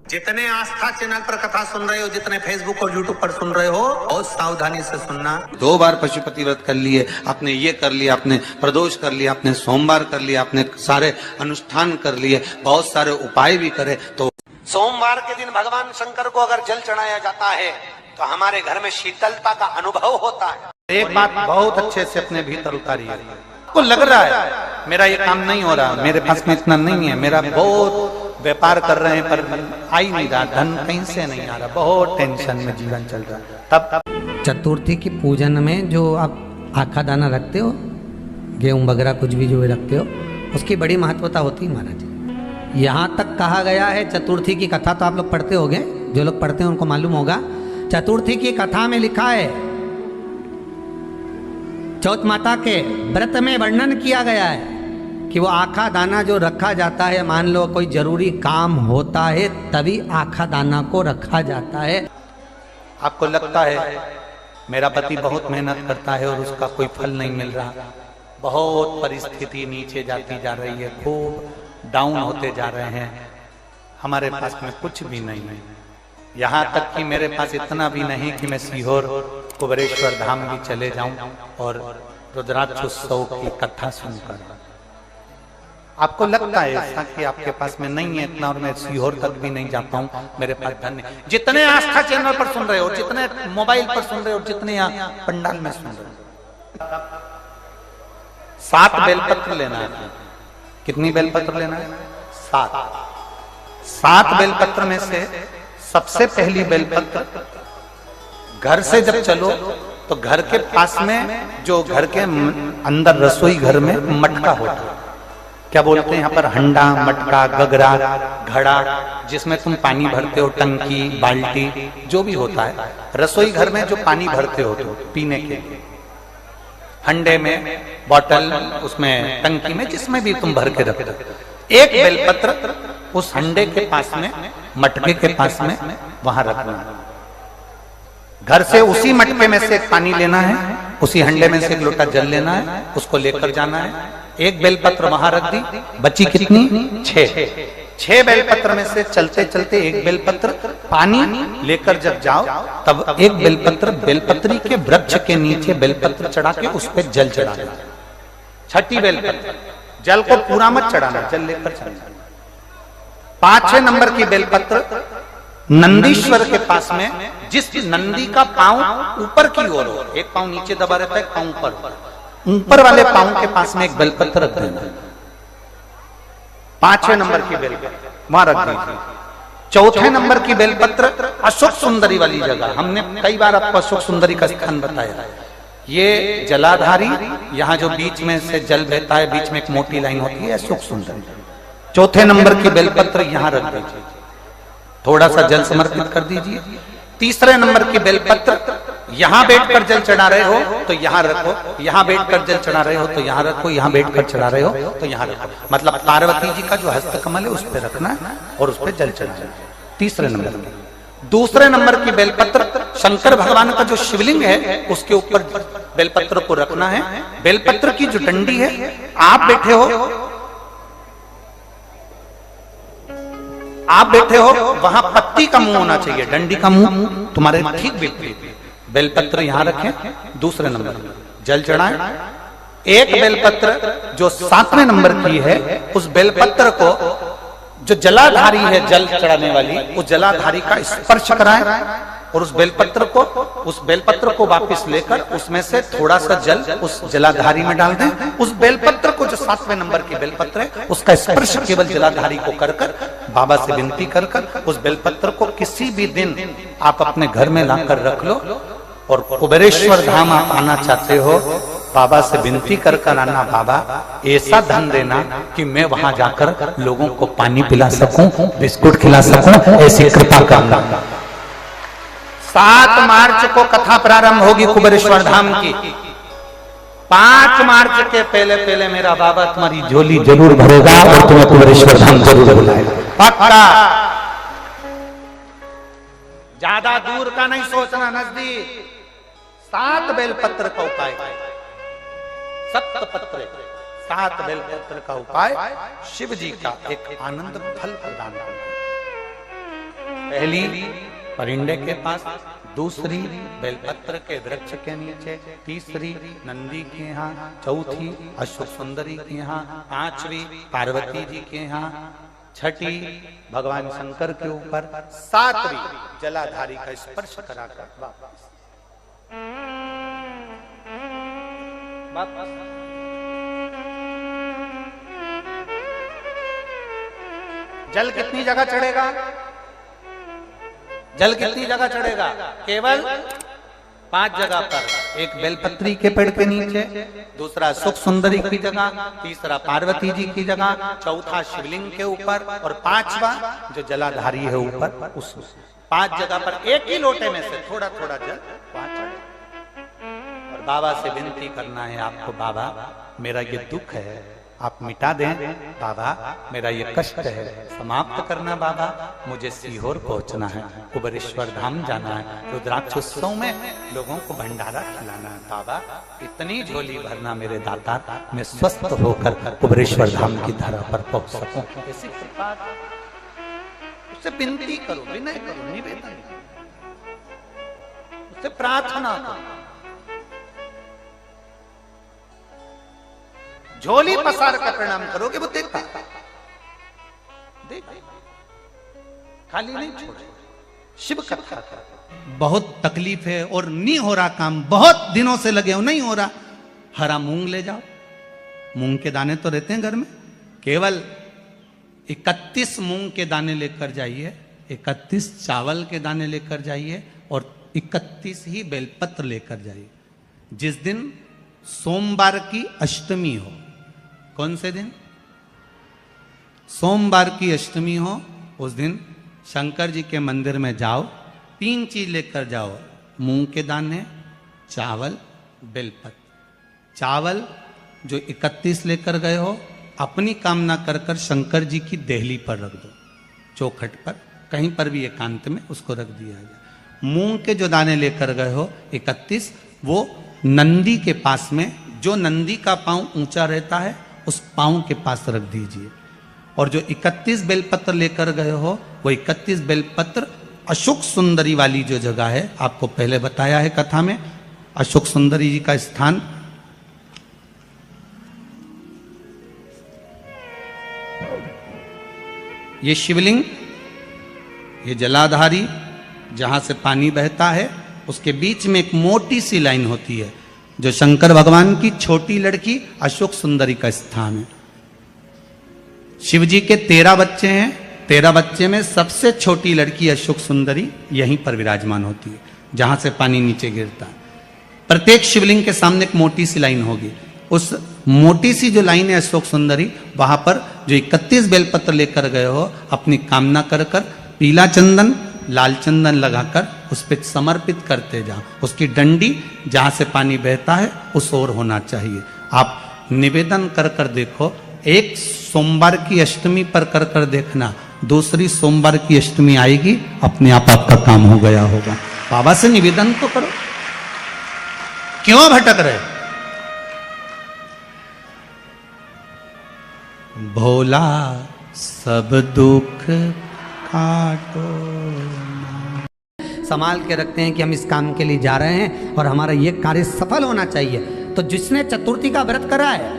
जितने आस्था चैनल पर कथा सुन रहे हो, जितने फेसबुक और यूट्यूब पर सुन रहे हो, बहुत सावधानी से सुनना। 2 बार पशुपति व्रत कर लिए, आपने ये कर लिया, आपने प्रदोष कर लिया, आपने सोमवार कर लिया, आपने सारे अनुष्ठान कर लिए, बहुत सारे उपाय भी करे, तो सोमवार के दिन भगवान शंकर को अगर जल चढ़ाया जाता है तो हमारे घर में शीतलता का अनुभव होता है। एक बात बहुत अच्छे से अपने भीतर उतारिए। को लग रहा है मेरा ये काम नहीं हो रहा, मेरे पास में इतना नहीं है, मेरा बहुत व्यापार कर रहे हैं पर आ ही नहीं रहा, धन कहीं से नहीं आ रहा, बहुत टेंशन में जीवन चल रहा है। तब चतुर्थी की पूजन में जो आप आखा दाना रखते हो, गेहूं वगैरह कुछ भी जो रखते हो, उसकी बड़ी महत्वता होती है महाराज। यहाँ तक कहा गया है, चतुर्थी की कथा तो आप लोग पढ़ते होंगे, जो लोग पढ़ते हैं उनको मालूम होगा। चतुर्थी की कथा में लिखा है, चौथ माता के व्रत में वर्णन किया गया है कि वो आखा दाना जो रखा जाता है, मान लो कोई जरूरी काम होता है तभी आखा दाना को रखा जाता है। आपको लगता है मेरा पति बहुत मेहनत करता है और उसका कोई फल नहीं मिल रहा, बहुत परिस्थिति नीचे जाती जा रही है, खूब डाउन होते जा रहे हैं, हमारे पास में कुछ भी नहीं है, यहाँ तक कि मेरे पास इतना भी नहीं कि मैं सीहोर कुबेरेश्वर धाम भी चले जाऊं और रुद्राक्ष उत्सव की कथा सुनकर। आपको लगता है ऐसा कि आपके पास में नहीं है इतना और मैं सीहोर तक भी नहीं जा पाऊं, मेरे पास धन नहीं। जितने आस्था चैनल पर सुन रहे हो, जितने मोबाइल पर सुन रहे हो, जितने यहाँ पंडाल में सुन रहे हो, 7 बेलपत्र लेना है। कितनी बेलपत्र लेना है? 7 बेलपत्र में से सबसे पहली बेलपत्र, घर से जब चलो तो घर के पास में जो घर के अंदर रसोई घर में मटका होता है, क्या बोलते हैं यहाँ पर, हंडा, मटका, गगरा, घड़ा, जिसमें तुम पानी भरते हो, टंकी, बाल्टी, जो भी होता है रसोई घर में जो पानी भरते हो तो पीने के, हंडे में, बोतल, उसमें टंकी में, जिसमें भी तुम भर के रखते हो, एक बेलपत्र उस हंडे के पास में, मटके के पास में वहां रखना है। घर से उसी मटके में से एक पानी लेना है, उसी हंडे में से एक लोटा जल लेना है, उसको लेकर जाना है। एक बेलपत्र वहां रख दी, बची कितनी? 6 बेलपत्र में से चलते चलते एक बेलपत्र पानी लेकर जब जाओ तब एक बेलपत्र बेलपत्री के वृक्ष के नीचे बेलपत्र चढ़ा के उस पर जल चढ़ाना। 6ठी बेलपत्र, जल को पूरा मत चढ़ाना, जल लेकर चढ़ाना। 5 नंबर की बेलपत्र नंदीश्वर के पास में, जिस नंदी का पांव ऊपर की ओर हो, एक पांव नीचे दबा रहता है, एक पांव ऊपर वाले पांव के पास में एक बेलपत्र रख देना। 5वें नंबर की बेलपत्र वहां रख दीजिए। 4थे नंबर की बेलपत्र अशोक सुंदरी वाली जगह, हमने कई बार आपको अशोक सुंदरी का स्थान बताया। ये जलाधारी, यहाँ जो बीच में से जल बहता है, बीच में एक मोटी लाइन होती है, अशोक सुंदरी। 4थे नंबर की बेलपत्र यहाँ रख दीजिए, थोड़ा सा जल समर्पित कर दीजिए। 3रे नंबर की बेलपत्र, यहाँ बैठकर जल चढ़ा रहे हो तो यहाँ रखो, यहाँ बैठकर जल चढ़ा रहे हो तो यहाँ रखो, यहाँ बैठकर चढ़ा रहे हो तो यहाँ रखो, मतलब पार्वती जी का जो हस्तकमल है उस पर रखना है और उस पर जल चढ़ाना। 3रे नंबर की। 2रे नंबर की बेलपत्र शंकर भगवान का जो शिवलिंग है उसके ऊपर बेलपत्र को रखना है। बेलपत्र की जो डंडी है, आप बैठे हो वहां पत्ती का मुंह होना चाहिए, डंडी का मुंह तुम्हारे ठीक विपरीत। बेलपत्र यहां रखें, 2रे नंबर जल चढ़ाएं। एक बेलपत्र जो 7वें नंबर की है, उस बेलपत्र को जो जलाधारी है, जल चढ़ाने वाली, उस जलाधारी का स्पर्श कराएं और उस बेलपत्र को वापस लेकर उसमें से थोड़ा सा जल उस जलाधारी में डाल दें। उस बेलपत्र को जो 7वें नंबर की बेलपत्र है, उसका स्पर्श केवल जलाधारी को कर बाबा से विनती कर उस बेलपत्र को किसी भी दिन आप अपने घर में लाकर रख लो और कुबेरेश्वर धाम आप आना चाहते हो, बाबा से विनती कर आना, बाबा ऐसा धन देना कि मैं वहां जाकर लोगों को पानी पिला सकूं, बिस्कुट खिला सकूं, ऐसी कृपा करना। 7 मार्च को कथा प्रारंभ होगी कुबेरेश्वर धाम की। 5 मार्च के पहले मेरा बाबा तुम्हारी झोली जरूर भरेगा और तुम्हें कुबेरेश्वर धाम जरूर बुलाएगा, पक्का। ज्यादा दूर का नहीं सोचना, नजदीक। 7 बेलपत्र का उपाय, 7 बेलपत्र का उपाय शिव जी का एक आनंद फल प्रदान करना। पहली परिंडे के पास, दूसरी बेलपत्र के वृक्ष के नीचे, तीसरी नंदी के यहाँ, चौथी अशोक सुंदरी के यहाँ, पांचवी पार्वती जी के यहाँ, छठी भगवान शंकर के ऊपर, सातवीं जलाधारी का स्पर्श कराकर वापस। जल कितनी जगह चढ़ेगा? जल कितनी जगह चढ़ेगा? केवल 5 जगह पर। एक बेलपत्री के पेड़ के नीचे, दूसरा सुख सुंदरी की जगह, तीसरा पार्वती जी की जगह, चौथा शिवलिंग के ऊपर और पांचवा जो जलाधारी है ऊपर, उस 5 जगह पर एक ही लोटे में से थोड़ा थोड़ा जल वहां चढ़े। और बाबा से विनती करना है आपको, बाबा मेरा ये दुख है आप मिटा दें, बाबा मेरा ये कष्ट है समाप्त करना, बाबा मुझे सीहोर पहुंचना है, कुबेरेश्वर धाम जाना है, रुद्राक्ष उत्सव में लोगों को भंडारा खिलाना है, बाबा इतनी झोली भरना मेरे दाता, मैं स्वस्थ होकर कुबेरेश्वर धाम की धरा पर पहुंच सकूं। ऐसी कृपा उससे विनती करो, विनय करो, निवेदन उससे प्रार्थना करो, झोली पसार कर प्रणाम करोगे वो देखता, देख खाली नहीं छोड़े। शिव कथा बहुत तकलीफ है और नहीं हो रहा काम, बहुत दिनों से लगे हो नहीं हो रहा, हरा मूंग ले जाओ, मूंग के दाने तो रहते हैं घर में, केवल 31 मूंग के दाने लेकर जाइए, 31 चावल के दाने लेकर जाइए और 31 ही बेलपत्र लेकर जाइए। जिस दिन सोमवार की अष्टमी हो, कौन से दिन? सोमवार की अष्टमी हो, उस दिन शंकर जी के मंदिर में जाओ, 3 चीज लेकर जाओ, मूंग के दाने, चावल, बेलपत्र। चावल जो 31 लेकर गए हो, अपनी कामना कर कर शंकर जी की देहली पर रख दो, चौखट पर, कहीं पर भी एकांत में उसको रख दिया जाए। मूंग के जो दाने लेकर गए हो 31, वो नंदी के पास में, जो नंदी का पांव ऊंचा रहता है उस पांव के पास रख दीजिए। और जो 31 बेलपत्र लेकर गए हो, वो 31 बेलपत्र अशोक सुंदरी वाली जो जगह है, आपको पहले बताया है कथा में, अशोक सुंदरी जी का स्थान ये शिवलिंग, ये जलाधारी जहां से पानी बहता है, उसके बीच में एक मोटी सी लाइन होती है जो शंकर भगवान की छोटी लड़की अशोक सुंदरी का स्थान है। शिव जी के 13 बच्चे हैं, 13 बच्चे में सबसे छोटी लड़की अशोक सुंदरी यहीं पर विराजमान होती है, जहां से पानी नीचे गिरता है। प्रत्येक शिवलिंग के सामने एक मोटी सी लाइन होगी, उस मोटी सी जो लाइन है अशोक सुंदरी, वहां पर जो 31 बेलपत्र लेकर गए हो, अपनी कामना कर कर पीला चंदन लाल चंदन लगाकर उस पर समर्पित करते जाओ। उसकी डंडी जहां से पानी बहता है उस ओर होना चाहिए। आप निवेदन कर कर देखो, एक सोमवार की अष्टमी पर कर कर देखना, दूसरी सोमवार की अष्टमी आएगी, अपने आप आपका काम हो गया होगा। बाबा से निवेदन तो करो, क्यों भटक रहे? भोला सब दुख काटो, संभाल के रखते हैं कि हम इस काम के लिए जा रहे हैं और हमारा ये कार्य सफल होना चाहिए। तो जिसने चतुर्थी का व्रत करा है,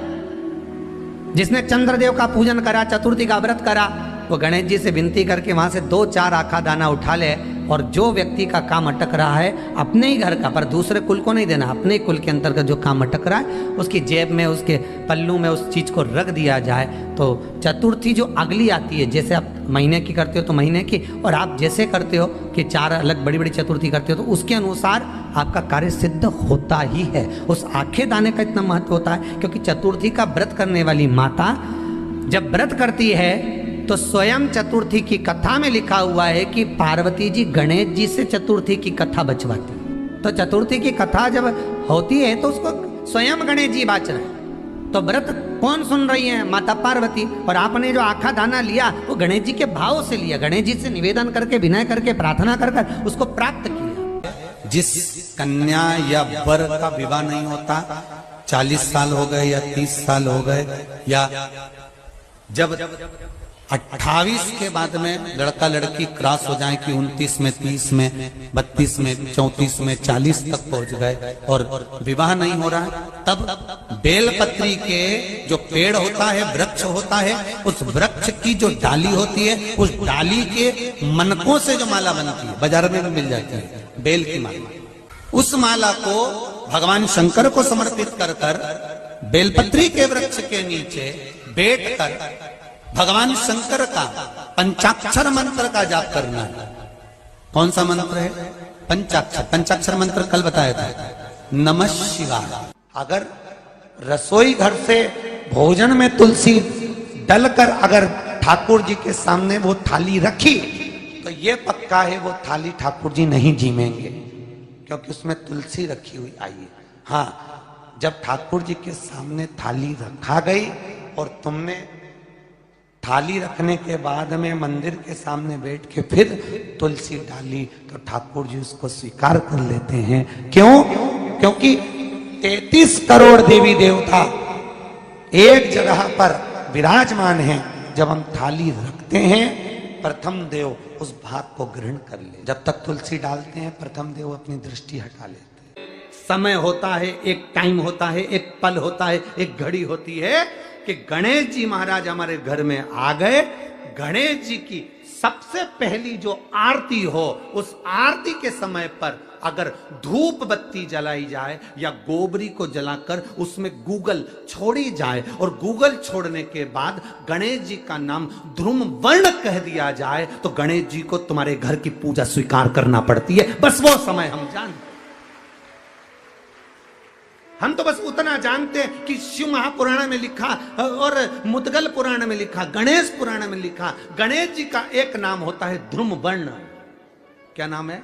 जिसने चंद्रदेव का पूजन करा, चतुर्थी का व्रत करा, वो गणेश जी से विनती करके वहां से 2-4 आखा दाना उठा ले, और जो व्यक्ति का काम अटक रहा है अपने ही घर का, पर दूसरे कुल को नहीं देना, अपने ही कुल के अंतर्गत जो काम अटक रहा है उसकी जेब में, उसके पल्लू में उस चीज को रख दिया जाए। तो चतुर्थी जो अगली आती है, जैसे आप महीने की करते हो तो महीने की, और आप जैसे करते हो कि 4 अलग बड़ी बड़ी चतुर्थी करते हो, तो उसके अनुसार आपका कार्य सिद्ध होता ही है। उस आखे दाने का इतना महत्व होता है क्योंकि चतुर्थी का व्रत करने वाली माता जब व्रत करती है तो स्वयं चतुर्थी की कथा में लिखा हुआ है कि पार्वती जी गणेश जी से चतुर्थी की कथा बचवाती। तो चतुर्थी की कथा जब होती है तो उसको स्वयं गणेश जी बाच रहे हैं। तो व्रत कौन सुन रही है? माता पार्वती। और आपने जो आखा दाना लिया वो गणेश जी के भाव से लिया, गणेश जी से निवेदन करके, विनय करके, प्रार्थना कर कर उसको प्राप्त किया। जिस कन्या या वर का विवाह नहीं होता, 40 साल हो गए या 30 साल हो गए, या जब 28 के बाद में लड़का लड़की क्रॉस हो जाए कि 29 में, 30 में, 32 में, 34 में, 40 तक पहुंच गए और विवाह नहीं हो रहा है, तब बेलपत्री के जो पेड़ होता है, वृक्ष होता है, उस वृक्ष की जो डाली होती है, उस डाली के मनकों से जो माला बनती है, बाजार में भी मिल जाती है बेल की माला, उस माला को भगवान शंकर को समर्पित कर कर बेलपत्री के वृक्ष के नीचे बैठकर भगवान शंकर का पंचाक्षर मंत्र का जाप करना है। कौन सा मंत्र है? पंचाक्षर। पंचाक्षर मंत्र कल बताया था, नमः शिवाय। अगर रसोई घर से भोजन में तुलसी डलकर अगर ठाकुर जी के सामने वो थाली रखी तो ये पक्का है वो थाली ठाकुर जी नहीं जीमेंगे, क्योंकि उसमें तुलसी रखी हुई आई है। हाँ, जब ठाकुर जी के सामने थाली रखा गई और तुमने थाली रखने के बाद में मंदिर के सामने बैठ के फिर तुलसी डाली तो ठाकुर जी उसको स्वीकार कर लेते हैं। क्यों? क्योंकि 33 करोड़ देवी देवता एक जगह पर विराजमान हैं। जब हम थाली रखते हैं, प्रथम देव उस भाग को ग्रहण कर ले। जब तक तुलसी डालते हैं, प्रथम देव अपनी दृष्टि हटा लेते हैं। समय होता है, एक टाइम होता है, एक पल होता है, एक घड़ी होती है कि गणेश जी महाराज हमारे घर में आ गए। गणेश जी की सबसे पहली जो आरती हो, उस आरती के समय पर अगर धूप बत्ती जलाई जाए या गोबरी को जलाकर उसमें गूगल छोड़ी जाए और गूगल छोड़ने के बाद गणेश जी का नाम ध्रुम वर्ण कह दिया जाए तो गणेश जी को तुम्हारे घर की पूजा स्वीकार करना पड़ती है। बस वो समय हम जानते। हम तो बस उतना जानते हैं कि शिव महापुराण में लिखा और मुद्गल पुराण में लिखा, गणेश पुराण में लिखा, गणेश जी का एक नाम होता है ध्रुम वर्ण। क्या नाम है?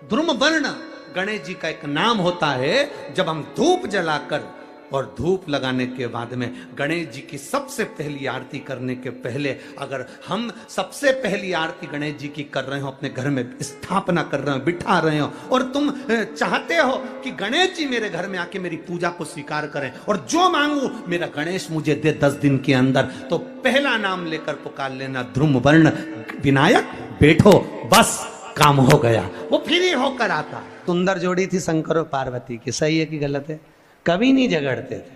ध्रुम वर्ण गणेश जी का एक नाम होता है। जब हम धूप जलाकर और धूप लगाने के बाद में गणेश जी की सबसे पहली आरती करने के पहले अगर हम सबसे पहली आरती गणेश जी की कर रहे हो, अपने घर में स्थापना कर रहे हो, बिठा रहे हो और तुम चाहते हो कि गणेश जी मेरे घर में आके मेरी पूजा को स्वीकार करें और जो मांगू मेरा गणेश मुझे दे 10 दिन के अंदर, तो पहला नाम लेकर पुकार लेना ध्रुम वर्ण विनायक, बैठो, बस काम हो गया। वो फिर ही होकर आता। सुंदर जोड़ी थी शंकर और पार्वती की। सही है कि गलत है? कभी नहीं झगड़ते थे।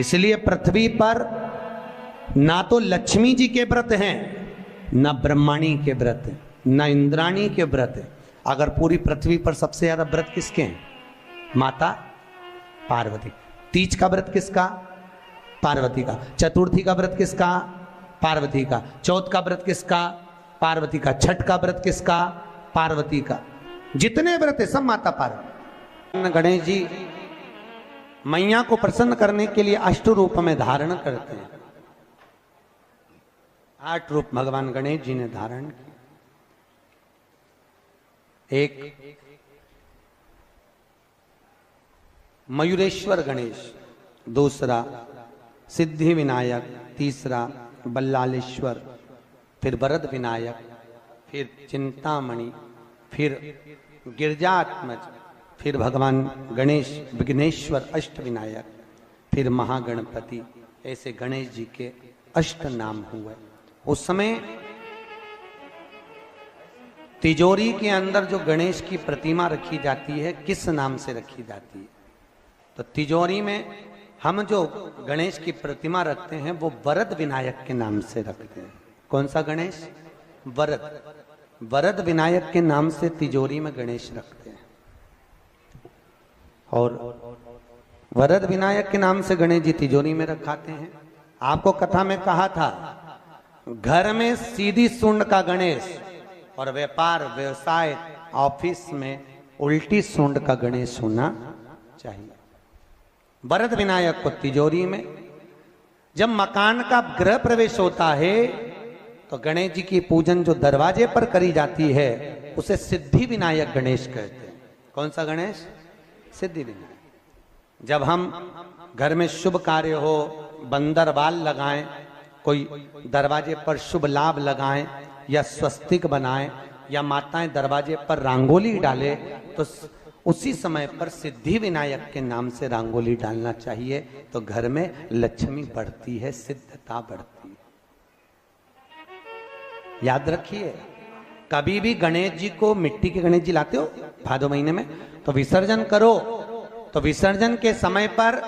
इसलिए पृथ्वी पर ना तो लक्ष्मी जी के व्रत हैं, ना ब्रह्माणी के व्रत हैं, ना इंद्राणी के व्रत हैं। अगर पूरी पृथ्वी पर सबसे ज्यादा व्रत किसके हैं? माता पार्वती। तीज का व्रत किसका? पार्वती का। चतुर्थी का व्रत किसका? पार्वती का। चौथ का व्रत किसका? पार्वती का। छठ का व्रत किसका? पार्वती का। जितने व्रत है सब माता पार्वती। गणेश जी मैया को प्रसन्न करने के लिए 8 रूप में धारण करते हैं। 8 रूप भगवान गणेश जी ने धारण किए। एक मयूरेश्वर गणेश, दूसरा सिद्धि विनायक, तीसरा बल्लालेश्वर, फिर वरद विनायक, फिर चिंतामणि, फिर गिरजात्मज, फिर भगवान गणेश विघ्नेश्वर अष्ट विनायक, फिर महागणपति। ऐसे गणेश जी के 8 नाम हुए। उस समय तिजोरी के अंदर जो गणेश की प्रतिमा रखी जाती है, किस नाम से रखी जाती है? तो तिजोरी में हम जो गणेश की प्रतिमा रखते हैं वो वरद विनायक के नाम से रखते हैं। कौन सा गणेश? वरद। वरद विनायक के नाम से तिजोरी में गणेश रखते हैं। और वरद विनायक के नाम से गणेश जी तिजोरी में रखाते हैं। आपको कथा में कहा था, घर में सीधी सूंड का गणेश और व्यापार व्यवसाय ऑफिस में उल्टी सूंड का गणेश होना चाहिए। वरद विनायक को तिजोरी में। जब मकान का गृह प्रवेश होता है तो गणेश जी की पूजन जो दरवाजे पर करी जाती है उसे सिद्धि विनायक गणेश कहते हैं। कौन सा गणेश? सिद्धि विनायक। जब हम घर में शुभ कार्य हो, बंदरवाल लगाएं, कोई दरवाजे पर शुभ लाभ लगाएं या स्वस्तिक बनाएं या माताएं दरवाजे पर रंगोली डाले, तो उसी समय पर सिद्धि विनायक के नाम से रंगोली डालना चाहिए, तो घर में लक्ष्मी बढ़ती है, सिद्धता बढ़ती है। याद रखिए, कभी भी गणेश जी को, मिट्टी के गणेश जी लाते हो भादो महीने में, तो विसर्जन करो, तो विसर्जन के समय पर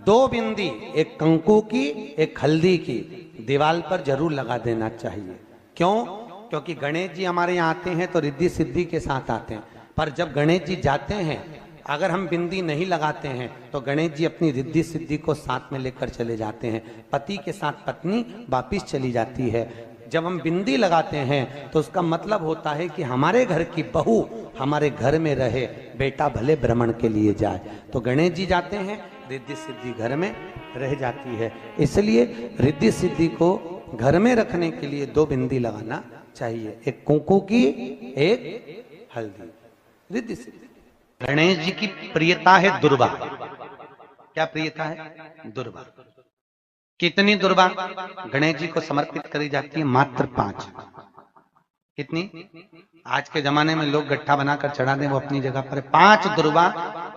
2 बिंदी, एक कंकु की एक हल्दी की, दीवार पर जरूर लगा देना चाहिए। क्यों? क्योंकि गणेश जी हमारे यहाँ आते हैं तो रिद्धि सिद्धि के साथ आते हैं, पर जब गणेश जी जाते हैं अगर हम बिंदी नहीं लगाते हैं तो गणेश जी अपनी रिद्धि सिद्धि को साथ में लेकर चले जाते हैं। पति के साथ पत्नी वापिस चली जाती है। जब हम बिंदी लगाते हैं तो उसका मतलब होता है कि हमारे घर की बहू हमारे घर में रहे, बेटा भले भ्रमण के लिए जाए। तो गणेश जी जाते हैं, रिद्धि सिद्धि घर में रह जाती है। इसलिए रिद्धि सिद्धि को घर में रखने के लिए 2 बिंदी लगाना चाहिए, एक कुंकू की, एक हल्दी। रिद्धि सिद्धि। गणेश जी की प्रियता है दुर्वा। क्या प्रियता है? दुर्वा। कितनी दुर्वा गणेश जी को समर्पित करी जाती है? मात्र 5। कितनी? आज के जमाने में लोग गट्ठा बनाकर चढ़ा दें, वो अपनी जगह पर 5 दुर्वा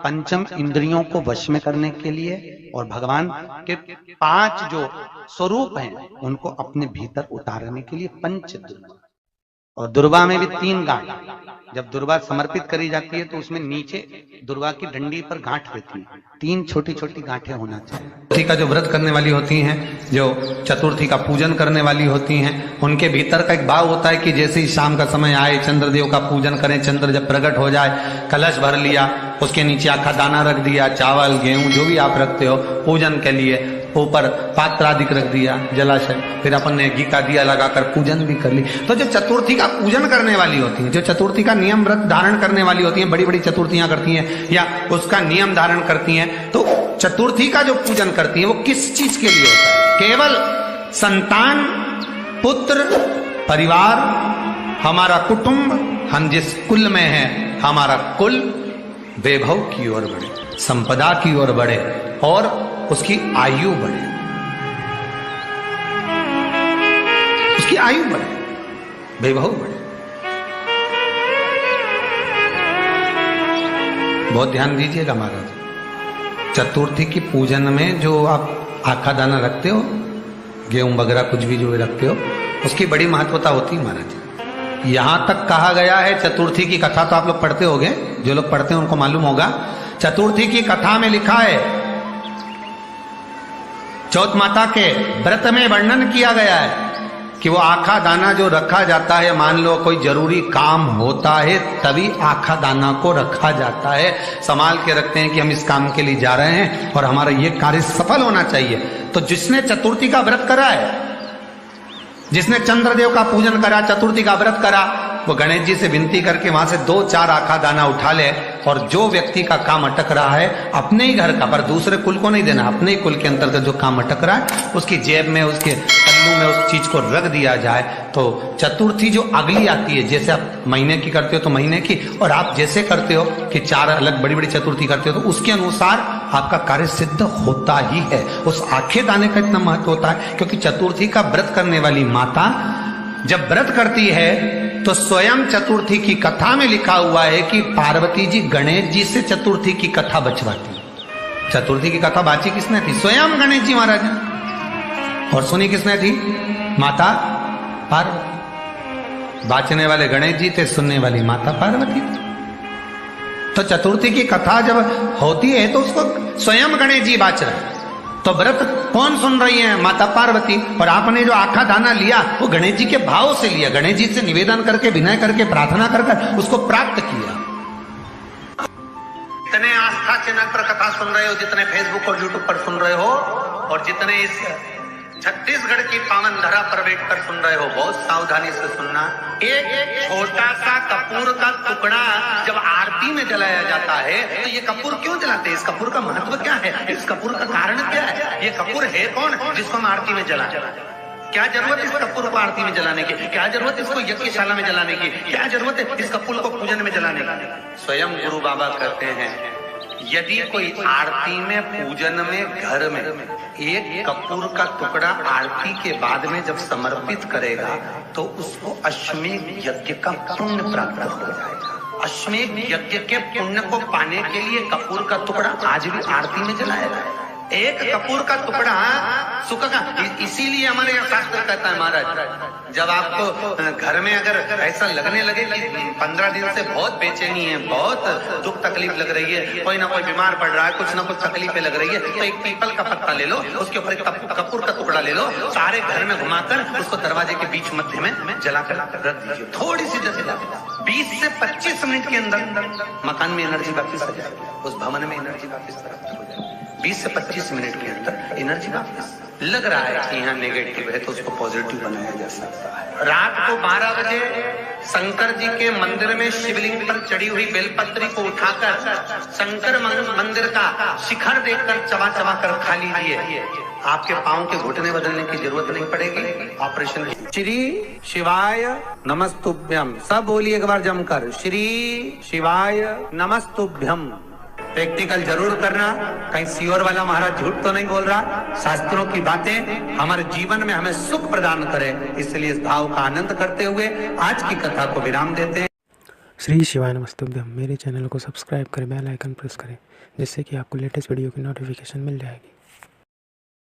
पंचम इंद्रियों को वश में करने के लिए, और भगवान के 5 जो स्वरूप हैं उनको अपने भीतर उतारने के लिए 5 दुर्वा। और दुर्वा में भी 3 गांठ। जब दुर्वा समर्पित करी जाती है तो उसमें नीचे दुर्वा की डंडी पर गांठ रहती है, 3 छोटी छोटी गांठें होना चाहिए। चतुर्थी का जो व्रत करने वाली होती हैं, जो चतुर्थी का पूजन करने वाली होती हैं, उनके भीतर का एक भाव होता है कि जैसे ही शाम का समय आए चंद्रदेव का पूजन करें, चंद्र जब प्रकट हो जाए, कलश भर लिया, उसके नीचे आखा दाना रख दिया, चावल गेहूं जो भी आप रखते हो पूजन के लिए, ऊपर पात्र आदि रख दिया, जलाशय, फिर अपन ने घी का दिया लगाकर पूजन भी कर ली। तो जो चतुर्थी का पूजन करने वाली होती है, जो चतुर्थी का नियम व्रत धारण करने वाली होती है, बड़ी बड़ी चतुर्थियां करती हैं या उसका नियम धारण करती हैं, तो चतुर्थी का जो पूजन करती है वो किस चीज के लिए होता है? केवल संतान, पुत्र, परिवार, हमारा कुटुंब, हम जिस कुल में हैं, हमारा कुल वैभव की ओर बढ़े, संपदा की ओर बढ़े और उसकी आयु बढ़े, उसकी आयु बढ़े, वैभव बढ़े। बहुत ध्यान दीजिएगा महाराज, चतुर्थी की पूजन में जो आप आखा दाना रखते हो, गेहूं वगैरह कुछ भी जो रखते हो, उसकी बड़ी महत्वता होती है महाराज। यहां तक कहा गया है, चतुर्थी की कथा तो आप लोग पढ़ते होंगे, जो लोग पढ़ते हैं उनको मालूम होगा। चतुर्थी की कथा में लिखा है, चौथ माता के व्रत में वर्णन किया गया है कि वो आखा दाना जो रखा जाता है, मान लो कोई जरूरी काम होता है तभी आखा दाना को रखा जाता है, संभाल के रखते हैं कि हम इस काम के लिए जा रहे हैं और हमारा ये कार्य सफल होना चाहिए। तो जिसने चतुर्थी का व्रत करा है, जिसने चंद्रदेव का पूजन करा, चतुर्थी का व्रत करा, वो गणेश जी से विनती करके वहां से 2-4 आखा दाना उठा ले, और जो व्यक्ति का काम अटक रहा है अपने ही घर का, पर दूसरे कुल को नहीं देना, अपने ही कुल के अंतर्गत जो काम अटक रहा है उसकी जेब में, उसके पल्लू में उस चीज को रख दिया जाए। तो चतुर्थी जो अगली आती है, जैसे आप महीने की करते हो तो महीने की, और आप जैसे करते हो कि 4 अलग बड़ी बड़ी चतुर्थी करते हो तो उसके अनुसार आपका कार्य सिद्ध होता ही है। उस आखे दाने का इतना महत्व होता है क्योंकि चतुर्थी का व्रत करने वाली माता जब व्रत करती है तो स्वयं चतुर्थी की कथा में लिखा हुआ है कि पार्वती जी गणेश जी से चतुर्थी की कथा बचवाती। चतुर्थी की कथा बाची किसने थी? स्वयं गणेश जी महाराज ने। और सुनी किसने थी? माता पार्वती। बाचने वाले गणेश जी थे, सुनने वाली माता पार्वती थी। तो चतुर्थी की कथा जब होती है तो उसको स्वयं गणेश जी बाच रहे। तो व्रत कौन सुन रही है? माता पार्वती। और आपने जो आखा दाना लिया वो गणेश जी के भाव से लिया, गणेश जी से निवेदन करके, विनय करके, प्रार्थना कर उसको प्राप्त किया। जितने आस्था चैनल पर कथा सुन रहे हो, जितने फेसबुक और यूट्यूब पर सुन रहे हो, और जितने इस छत्तीसगढ़ की पावन धरा पर बैठकर सुन रहे हो, बहुत सावधानी से सुनना। एक छोटा सा कपूर का टुकड़ा जब आरती में जलाया जाता है तो ये कपूर क्यों जलाते हैं? इस कपूर का महत्व क्या है? इस कपूर का कारण क्या है? ये कपूर है कौन जिसको हम आरती में जलाते? क्या जरूरत इस कपूर को आरती में जलाने की? क्या जरूरत इसको यज्ञशाला में जलाने की? क्या जरूरत है इस कपूर को पूजन में जलाने की? स्वयं गुरु बाबा कहते हैं, यदि कोई आरती में, पूजन में, घर में एक कपूर का टुकड़ा आरती के बाद में जब समर्पित करेगा तो उसको अश्वमेध यज्ञ का पुण्य प्राप्त हो जाएगा। अश्वमेध यज्ञ के पुण्य को पाने के लिए कपूर का टुकड़ा आज भी आरती में जलाया जाता है। एक कपूर का टुकड़ा सुखेगा। इसीलिए हमारे यहाँ शास्त्र कहता है महाराज, जब आपको घर में अगर ऐसा लगने लगे कि 15 दिन से बहुत बेचैनी है, बहुत दुख तकलीफ लग रही है, कोई ना कोई बीमार पड़ रहा है, कुछ ना कुछ तकलीफें लग रही है, तो एक पीपल का पत्ता ले लो, उसके ऊपर एक कपूर का टुकड़ा ले लो, सारे घर में घुमाकर उसको दरवाजे के बीच मध्य में जलाकर रख दीजिए। थोड़ी सी जला 20 से 25 मिनट के अंदर मकान में एनर्जी वापिस आ जाएगी, उस भवन में एनर्जी वापिस हो जाएगी। 20 से 25 मिनट के अंदर एनर्जी वापस। लग रहा है कि यहाँ नेगेटिव है तो उसको पॉजिटिव बनाया जा सकता है। रात को 12 बजे शंकर जी के मंदिर में शिवलिंग पर चढ़ी हुई बेलपत्री को उठाकर शंकर मंदिर का शिखर देखकर चबा चबा कर खा लीजिए। आपके पाँव के घुटने बदलने की जरूरत नहीं पड़ेगी। ऑपरेशन श्री शिवाय नमस्तुभ्यम, सब बोलिए एक बार जमकर, श्री शिवाय नमस्तुभ्यम। प्रैक्टिकल जरूर करना, कहीं सियोर वाला महाराज झूठ तो नहीं बोल रहा। शास्त्रों की बातें हमारे जीवन में हमें सुख प्रदान करे, इसलिए इस भाव का आनंद करते हुए आज की कथा को विराम देते हैं। श्री शिवाय नमस्तुभ्यम। मेरे चैनल को सब्सक्राइब करें, बेल आइकन प्रेस करें, जिससे कि आपको लेटेस्ट वीडियो की नोटिफिकेशन मिल जाएगी।